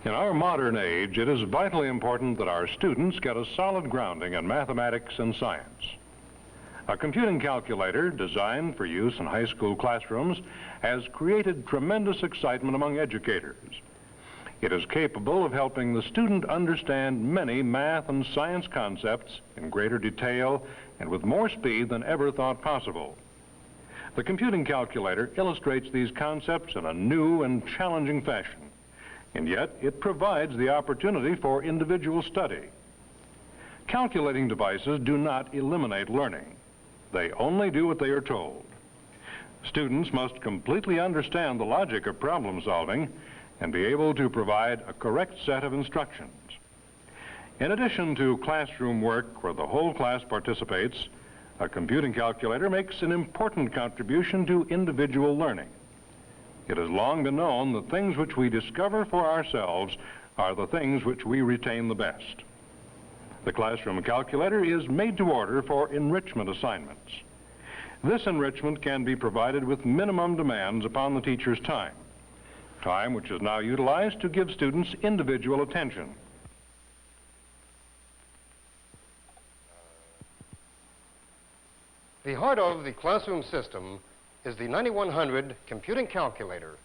In our modern age, it is vitally important that our students get a solid grounding in mathematics and science. A computing calculator designed for use in high school classrooms has created tremendous excitement among educators. It is capable of helping the student understand many math and science concepts in greater detail and with more speed than ever thought possible. The computing calculator illustrates these concepts in a new and challenging fashion, and yet it provides the opportunity for individual study. Calculating devices do not eliminate learning. They only do what they are told. Students must completely understand the logic of problem solving and be able to provide a correct set of instructions. In addition to classroom work where the whole class participates, a computing calculator makes an important contribution to individual learning. It has long been known that things which we discover for ourselves are the things which we retain the best. The classroom calculator is made to order for enrichment assignments. This enrichment can be provided with minimum demands upon the teacher's time which is now utilized to give students individual attention. The heart of the classroom system is the 9100 computing calculator.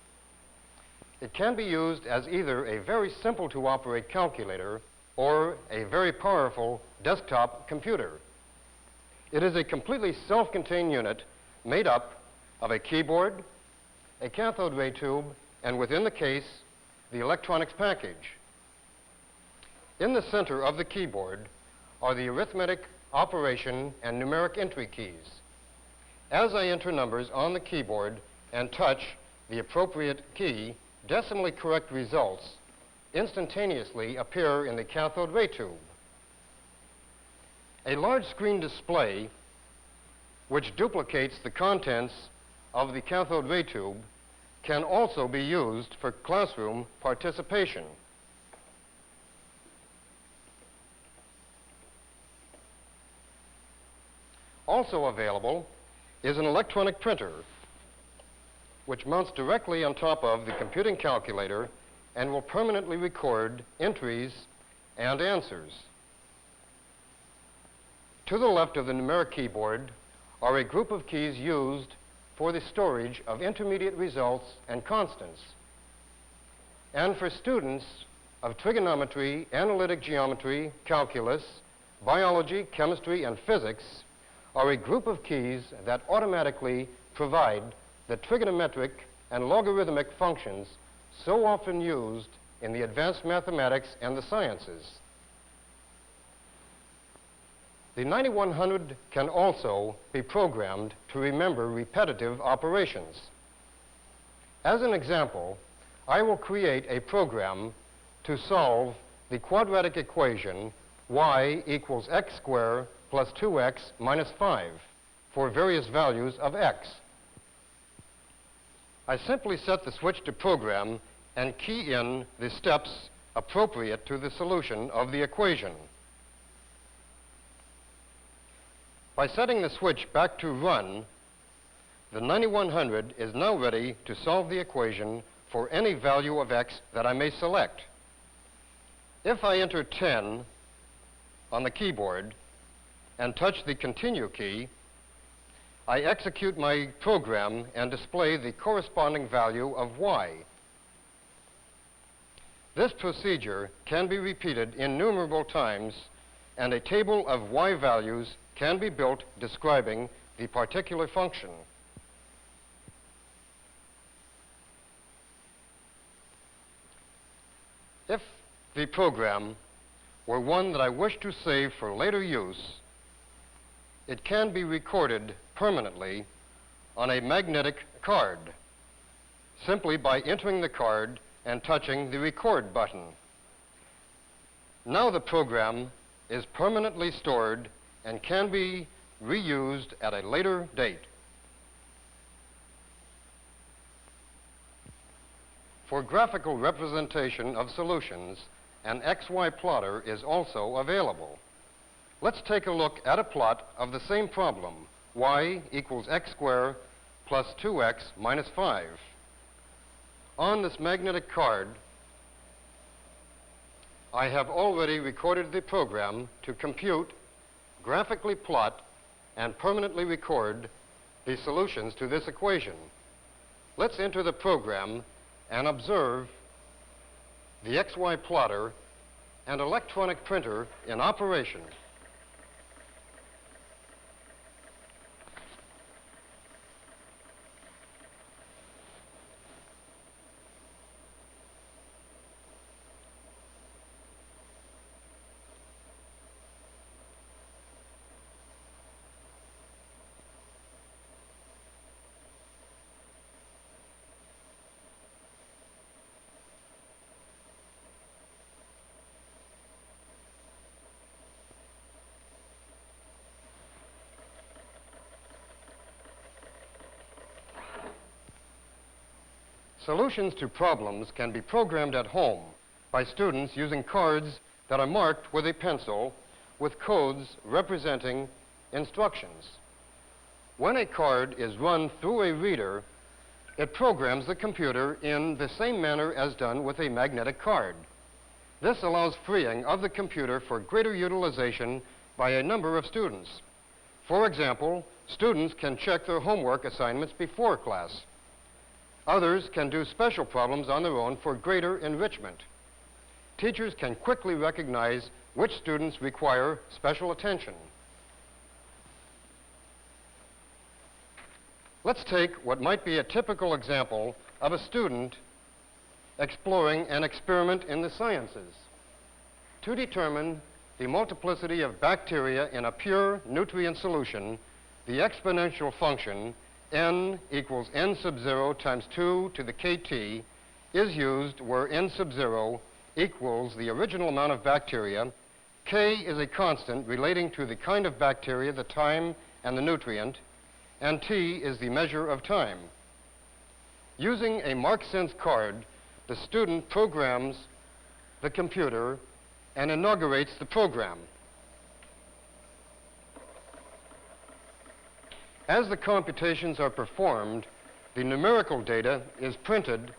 It can be used as either a very simple to operate calculator or a very powerful desktop computer. It is a completely self-contained unit made up of a keyboard, a cathode ray tube, and within the case, the electronics package. In the center of the keyboard are the arithmetic, operation, and numeric entry keys. As I enter numbers on the keyboard and touch the appropriate key, decimally correct results instantaneously appear in the cathode ray tube. A large screen display, which duplicates the contents of the cathode ray tube, can also be used for classroom participation. Also available is an electronic printer, which mounts directly on top of the computing calculator and will permanently record entries and answers. To the left of the numeric keyboard are a group of keys used for the storage of intermediate results and constants. And for students of trigonometry, analytic geometry, calculus, biology, chemistry, and physics are a group of keys that automatically provide the trigonometric and logarithmic functions so often used in the advanced mathematics and the sciences. The 9100 can also be programmed to remember repetitive operations. As an example, I will create a program to solve the quadratic equation y equals x squared plus 2x minus 5 for various values of x. I simply set the switch to program and key in the steps appropriate to the solution of the equation. By setting the switch back to run, the 9100 is now ready to solve the equation for any value of x that I may select. If I enter 10 on the keyboard and touch the continue key, I execute my program and display the corresponding value of y. This procedure can be repeated innumerable times, and a table of y values can be built describing the particular function. If the program were one that I wish to save for later use, it can be recorded permanently on a magnetic card, simply by entering the card and touching the record button. Now the program is permanently stored and can be reused at a later date. For graphical representation of solutions, an XY plotter is also available. Let's take a look at a plot of the same problem, y equals x squared plus 2x minus 5. On this magnetic card, I have already recorded the program to compute, graphically plot, and permanently record the solutions to this equation. Let's enter the program and observe the XY plotter and electronic printer in operation. Solutions to problems can be programmed at home by students using cards that are marked with a pencil with codes representing instructions. When a card is run through a reader, it programs the computer in the same manner as done with a magnetic card. This allows freeing of the computer for greater utilization by a number of students. For example, students can check their homework assignments before class. Others can do special problems on their own for greater enrichment. Teachers can quickly recognize which students require special attention. Let's take what might be a typical example of a student exploring an experiment in the sciences. To determine the multiplicity of bacteria in a pure nutrient solution, the exponential function n equals n sub 0 times 2 to the kt is used where n sub 0 equals the original amount of bacteria, k is a constant relating to the kind of bacteria, the time, and the nutrient, and t is the measure of time. Using a MarkSense card, the student programs the computer and inaugurates the program. As the computations are performed, the numerical data is printed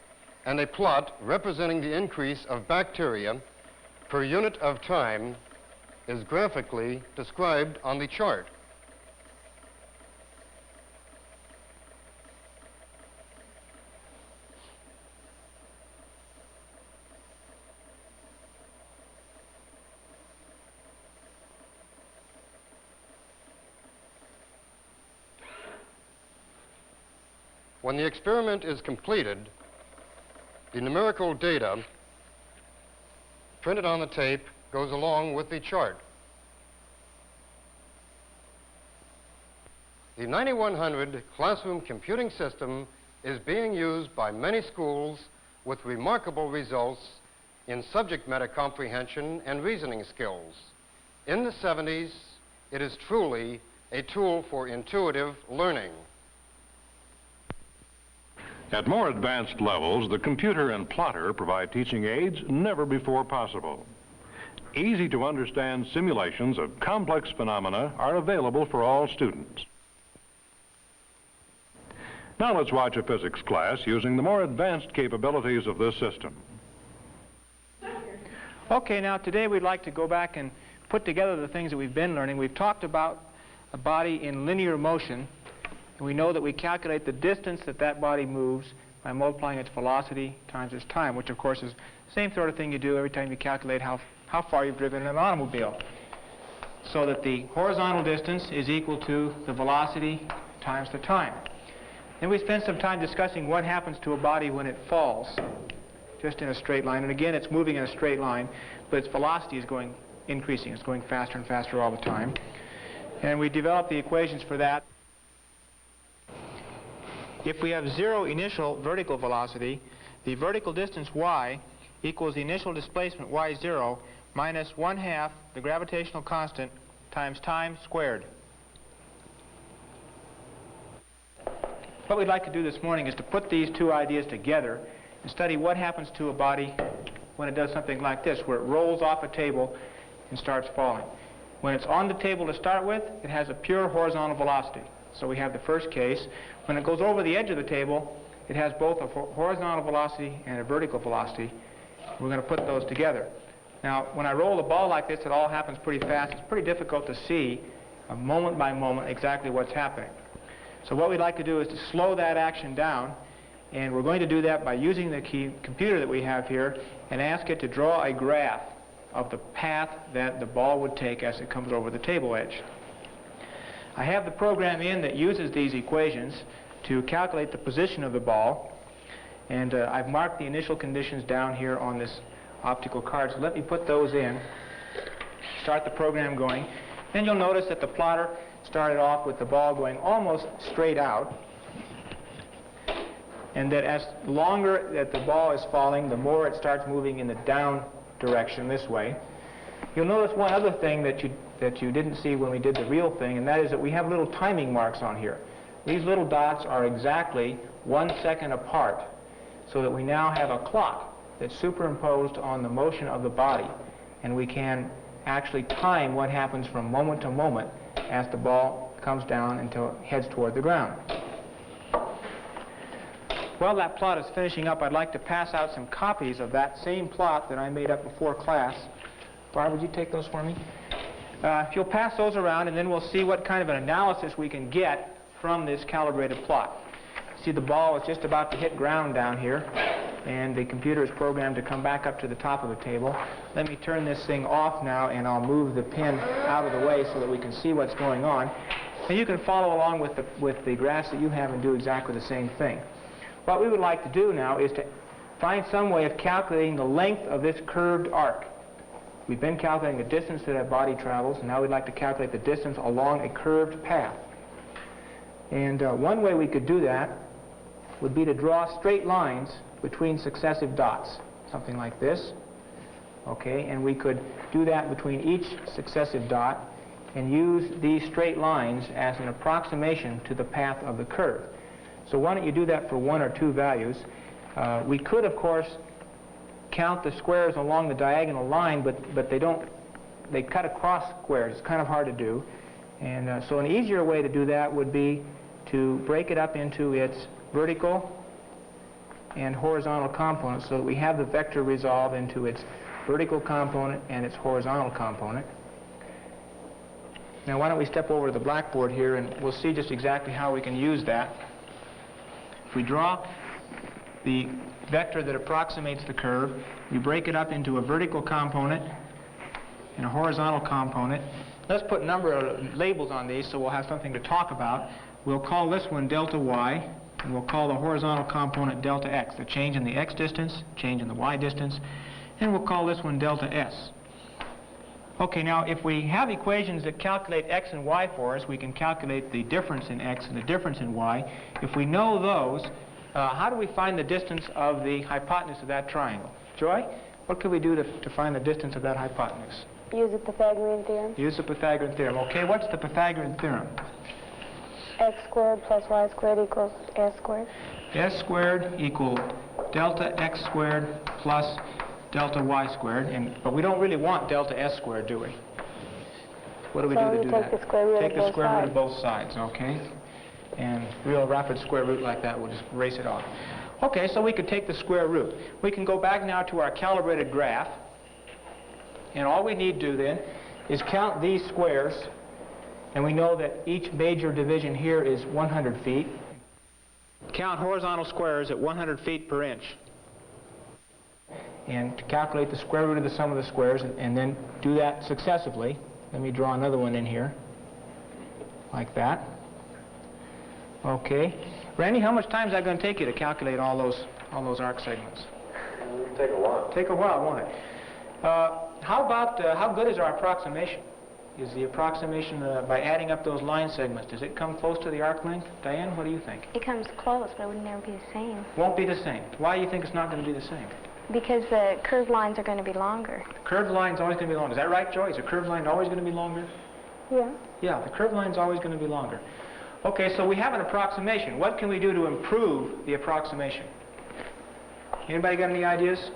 and a plot representing the increase of bacteria per unit of time is graphically described on the chart. When the experiment is completed, the numerical data printed on the tape goes along with the chart. The 9100 classroom computing system is being used by many schools with remarkable results in subject matter comprehension and reasoning skills. In the 70s, it is truly a tool for intuitive learning. At more advanced levels, the computer and plotter provide teaching aids never before possible. Easy to understand simulations of complex phenomena are available for all students. Now let's watch a physics class using the more advanced capabilities of this system. Okay, now today we'd like to go back and put together the things that we've been learning. We've talked about a body in linear motion. And we know that we calculate the distance that that body moves by multiplying its velocity times its time, which of course is the same sort of thing you do every time you calculate how far you've driven in an automobile. So that the horizontal distance is equal to the velocity times the time. Then we spend some time discussing what happens to a body when it falls, just in a straight line. And again, it's moving in a straight line, but its velocity is increasing. It's going faster and faster all the time. And we develop the equations for that. If we have zero initial vertical velocity, the vertical distance y equals the initial displacement y0 minus 1/2 the gravitational constant times time squared. What we'd like to do this morning is to put these two ideas together and study what happens to a body when it does something like this, where it rolls off a table and starts falling. When it's on the table to start with, it has a pure horizontal velocity. So we have the first case. When it goes over the edge of the table, it has both a horizontal velocity and a vertical velocity. We're going to put those together. Now, when I roll the ball like this, it all happens pretty fast. It's pretty difficult to see moment by moment exactly what's happening. So what we'd like to do is to slow that action down, and we're going to do that by using the computer that we have here and ask it to draw a graph of the path that the ball would take as it comes over the table edge. I have the program in that uses these equations to calculate the position of the ball, and I've marked the initial conditions down here on this optical card. So let me put those in, start the program going. Then you'll notice that the plotter started off with the ball going almost straight out, and that as longer that the ball is falling, the more it starts moving in the down direction this way. You'll notice one other thing that you didn't see when we did the real thing, and that is that we have little timing marks on here. These little dots are exactly 1 second apart, so that we now have a clock that's superimposed on the motion of the body, and we can actually time what happens from moment to moment as the ball comes down until it heads toward the ground. While that plot is finishing up, I'd like to pass out some copies of that same plot that I made up before class. Barb, would you take those for me? If you'll pass those around, and then we'll see what kind of an analysis we can get from this calibrated plot. See, the ball is just about to hit ground down here, and the computer is programmed to come back up to the top of the table. Let me turn this thing off now, and I'll move the pin out of the way so that we can see what's going on. And you can follow along with the graphs that you have and do exactly the same thing. What we would like to do now is to find some way of calculating the length of this curved arc. We've been calculating the distance that that body travels, and now we'd like to calculate the distance along a curved path. And one way we could do that would be to draw straight lines between successive dots, something like this. Okay, and we could do that between each successive dot and use these straight lines as an approximation to the path of the curve. So why don't you do that for 1 or 2 values? We could, of course, count the squares along the diagonal line, but they cut across squares. It's kind of hard to do. And so an easier way to do that would be to break it up into its vertical and horizontal components so that we have the vector resolve into its vertical component and its horizontal component. Now why don't we step over to the blackboard here, and we'll see just exactly how we can use that. If we draw the vector that approximates the curve, we break it up into a vertical component and a horizontal component. Let's put number of labels on these so we'll have something to talk about. We'll call this one delta y, and we'll call the horizontal component delta x, the change in the x distance, change in the y distance, and we'll call this one delta s. Okay, now if we have equations that calculate x and y for us, we can calculate the difference in x and the difference in y. If we know those, how do we find the distance of the hypotenuse of that triangle? Joy, what could we do to find the distance of that hypotenuse? Use the Pythagorean theorem. Use the Pythagorean theorem. Okay, what's the Pythagorean theorem? X squared plus y squared equals s squared. S squared equal delta x squared plus delta y squared, but we don't really want delta s squared, do we? What do we do to do that? Take the square root Take the square root of both sides, okay? And real rapid square root like that, we'll just erase it off. Okay, so we could take the square root. We can go back now to our calibrated graph, and all we need to do then is count these squares, and we know that each major division here is 100 feet. Count horizontal squares at 100 feet per inch. And to calculate the square root of the sum of the squares, and then do that successively. Let me draw another one in here, like that. Okay. Randy, how much time is that going to take you to calculate all those arc segments? It'll take a while. Take a while, won't it? How good is our approximation? Is the approximation by adding up those line segments, does it come close to the arc length? Diane, what do you think? It comes close, but it would never be the same. Won't be the same. Why do you think it's not going to be the same? Because the curved lines are going to be longer. The curved line's always going to be longer. Is that right, Joy? Is the curved line always going to be longer? Yeah. Yeah, the curved line's always going to be longer. Okay, so we have an approximation. What can we do to improve the approximation? Anybody got any ideas?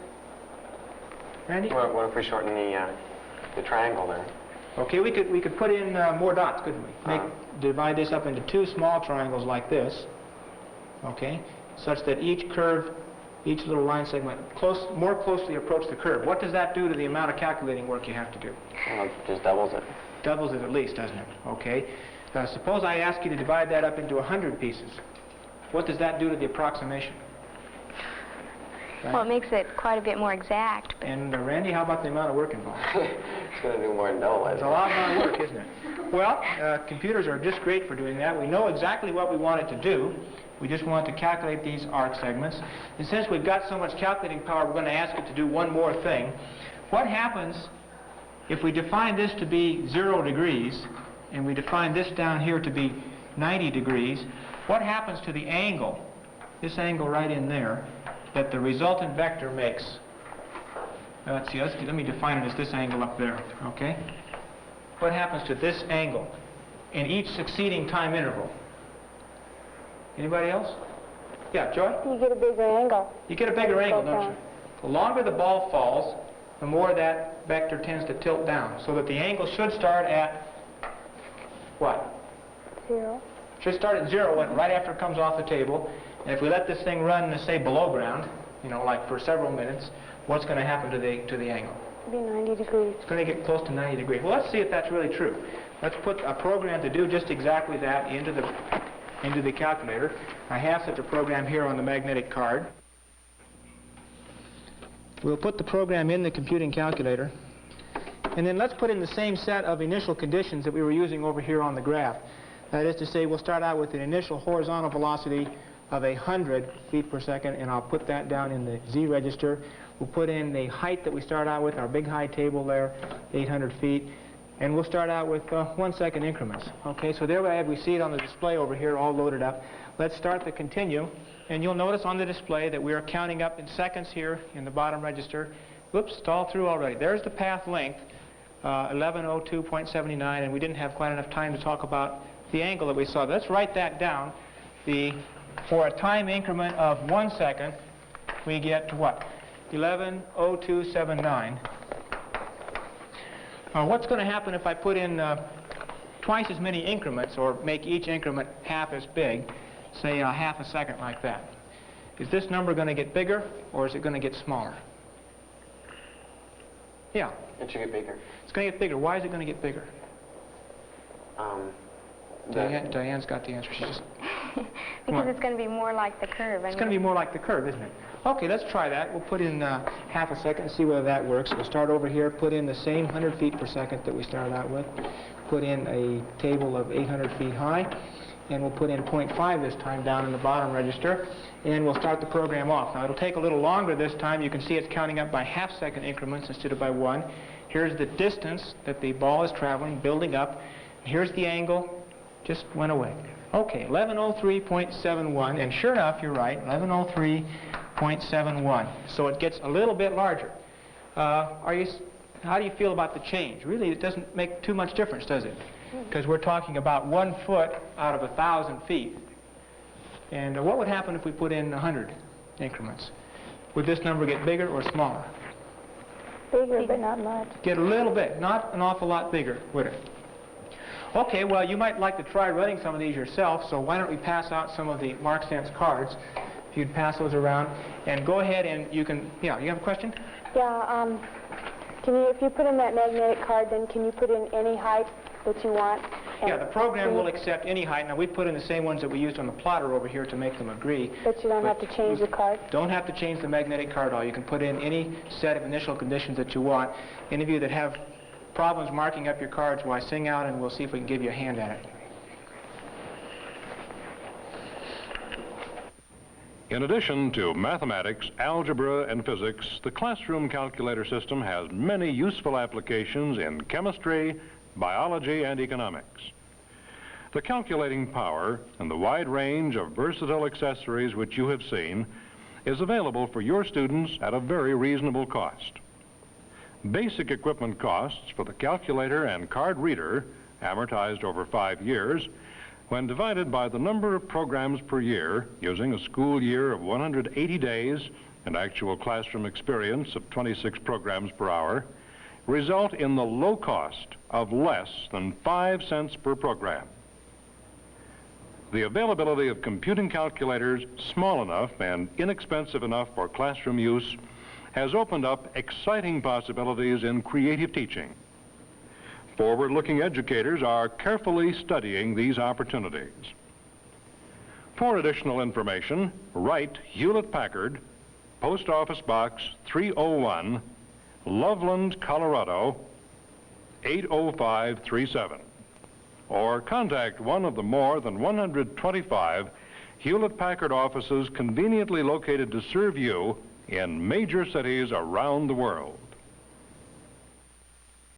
Randy? Well, what if we shorten the triangle there? Okay, we could put in more dots, couldn't we? Divide this up into 2 small triangles like this, okay, such that each curve each little line segment more closely approach the curve. What does that do to the amount of calculating work you have to do? Well, it just doubles it. Doubles it at least, doesn't it? Okay. Suppose I ask you to divide that up into 100 pieces. What does that do to the approximation? Right? Well, it makes it quite a bit more exact. And Randy, how about the amount of work involved? It's going to do more than double it. It's a lot more work, isn't it? Well, computers are just great for doing that. We know exactly what we want it to do. We just want to calculate these arc segments. And since we've got so much calculating power, we're going to ask it to do one more thing. What happens if we define this to be 0 degrees, and we define this down here to be 90 degrees, what happens to the angle, this angle right in there, that the resultant vector makes? Let's see, let me define it as this angle up there, okay? What happens to this angle in each succeeding time interval? Anybody else? Yeah, Joy? You get a bigger angle. You get a bigger angle, don't you? The longer the ball falls, the more that vector tends to tilt down, so that the angle should start at what? 0. Should start at 0 right after it comes off the table. And if we let this thing run, say, below ground, you know, like for several minutes, what's going to happen to the angle? It'll be 90 degrees. It's going to get close to 90 degrees. Well, let's see if that's really true. Let's put a program to do just exactly that into the calculator. I have such a program here on the magnetic card. We'll put the program in the computing calculator, and then let's put in the same set of initial conditions that we were using over here on the graph. That is to say, we'll start out with an initial horizontal velocity of 100 feet per second, and I'll put that down in the Z register. We'll put in the height that we start out with, our big high table there, 800 feet, and we'll start out with 1 second increments. Okay, so there we see it on the display over here, all loaded up. Let's start the continue, and you'll notice on the display that we are counting up in seconds here in the bottom register. Whoops, it's all through already. There's the path length, 1102.79, and we didn't have quite enough time to talk about the angle that we saw. Let's write that down. For a time increment of 1 second, we get to what? 110279. What's going to happen if I put in twice as many increments, or make each increment half as big, say half a second like that? Is this number going to get bigger, or is it going to get smaller? Yeah. It should get bigger. It's going to get bigger. Why is it going to get bigger? Diane's got the answer. She just... Because it's going to be more like the curve. It's going to be more like the curve, isn't it? Okay, let's try that. We'll put in half a second and see whether that works. We'll start over here, put in the same 100 feet per second that we started out with, put in a table of 800 feet high, and we'll put in 0.5 this time down in the bottom register, and we'll start the program off. Now, it'll take a little longer this time. You can see it's counting up by half-second increments instead of by 1. Here's the distance that the ball is traveling, building up. Here's the angle. Just went away. Okay, 1103.71, and sure enough, you're right, 1103.71. So it gets a little bit larger. How do you feel about the change? Really, it doesn't make too much difference, does it? Because we're talking about 1 foot out of 1,000 feet. And what would happen if we put in 100 increments? Would this number get bigger or smaller? Bigger, but not much. Get a little bit, not an awful lot bigger, would it? Okay, well, you might like to try running some of these yourself, so why don't we pass out some of the MarkSense cards, if you'd pass those around, and go ahead and you can, yeah, you have a question? Yeah, if you put in that magnetic card, then can you put in any height that you want? Yeah, the program will accept any height. Now, we put in the same ones that we used on the plotter over here to make them agree. But you don't have to change the card? Don't have to change the magnetic card at all. You can put in any set of initial conditions that you want. Any of you that have problems marking up your cards, why, sing out and we'll see if we can give you a hand at it. In addition to mathematics, algebra, and physics, the classroom calculator system has many useful applications in chemistry, biology, and economics. The calculating power and the wide range of versatile accessories which you have seen is available for your students at a very reasonable cost. Basic equipment costs for the calculator and card reader, amortized over 5 years, when divided by the number of programs per year, using a school year of 180 days and actual classroom experience of 26 programs per hour, result in the low cost of less than 5 cents per program. The availability of computing calculators small enough and inexpensive enough for classroom use has opened up exciting possibilities in creative teaching. Forward-looking educators are carefully studying these opportunities. For additional information, write Hewlett-Packard, Post Office Box 301, Loveland, Colorado 80537, or contact one of the more than 125 Hewlett-Packard offices conveniently located to serve you in major cities around the world.